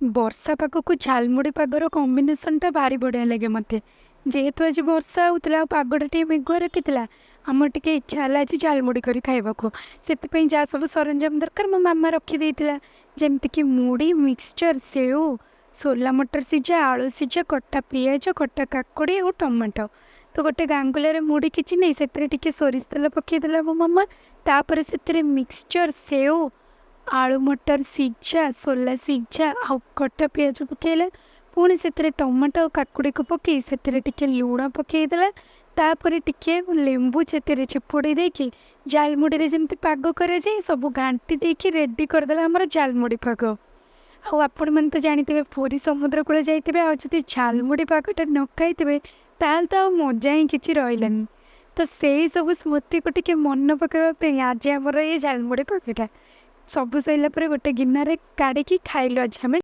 ବର୍ଷା ପାଗକୁ ଝାଲମୁଢ଼ି ପାଗର କମ୍ବିନେସନ୍‌ଟା ଭାରି ବଢ଼ିଆ ଲାଗେ ମୋତେ। ଯେହେତୁ ଆଜି ବର୍ଷା ହଉଥିଲା ଆଉ ପାଗଟା ଟିକେ ମେଘୁଆ ରଖିଥିଲା, ଆମର ଟିକେ ଇଚ୍ଛା ହେଲା ଆଜି ଝାଲମୁଢ଼ି କରି ଖାଇବାକୁ। ସେଥିପାଇଁ ଯାହା ସବୁ ସରଞ୍ଜାମ ଦରକାର ମୋ ମାମା ରଖିଦେଇଥିଲା। ଯେମିତିକି ମୁଢ଼ି, ମିକ୍ସଚର, ସେଉ, ସୋଲା ମଟର ସିଝା, ଆଳୁ ସିଝା, କଟା ପିଆଜ, କଟା କାକୁଡ଼ି ଆଉ ଟମାଟୋ। ତ ଗୋଟେ ଗାଙ୍ଗୁଲାରେ ମୁଢ଼ି କିଛି ନେଇ ସେଥିରେ ଟିକେ ସୋରିଷ ତେଲ ପକେଇଦେଲା ମୋ ମାମା। ତାପରେ ସେଥିରେ ମିକ୍ସଚର, ସେଉ, ଆଳୁ ମଟର ସିଝା, ସୋଲା ସିଝା ଆଉ କଟା ପିଆଜ ପକେଇଲା। ପୁଣି ସେଥିରେ ଟମାଟୋ ଆଉ କାକୁଡ଼ିକୁ ପକେଇ ସେଥିରେ ଟିକେ ଲୁଣ ପକେଇଦେଲା। ତାପରେ ଟିକେ ଲେମ୍ବୁ ସେଥିରେ ଚିପୁଡ଼ି ଦେଇକି ଝାଲମୁଢ଼ିରେ ଯେମିତି ପାଗ କରାଯାଏ ସବୁ ଘାଣ୍ଟି ଦେଇକି ରେଡ଼ି କରିଦେଲା ଆମର ଝାଲମୁଢ଼ି ପାଗ। ଆଉ ଆପଣମାନେ ତ ଜାଣିଥିବେ ପୁରୀ ସମୁଦ୍ର କୂଳ ଯାଇଥିବେ ଆଉ ଯଦି ଝାଲମୁଢ଼ି ପାଗଟା ନ ଖାଇଥିବେ ତାହେଲେ ତ ଆଉ ମଜା ହିଁ କିଛି ରହିଲାନି। ତ ସେଇ ସବୁ ସ୍ମୃତିକୁ ଟିକେ ମନେ ପକାଇବା ପାଇଁ ଆଜି ଆମର ଏଇ ଝାଲମୁଢ଼ି ପାଗଟା। ସବୁ ସଇଲା ପରେ ଗୋଟେ ଗିନାରେ କାଢ଼ିକି ଖାଇଲୁ ଆଜି ଆମେ।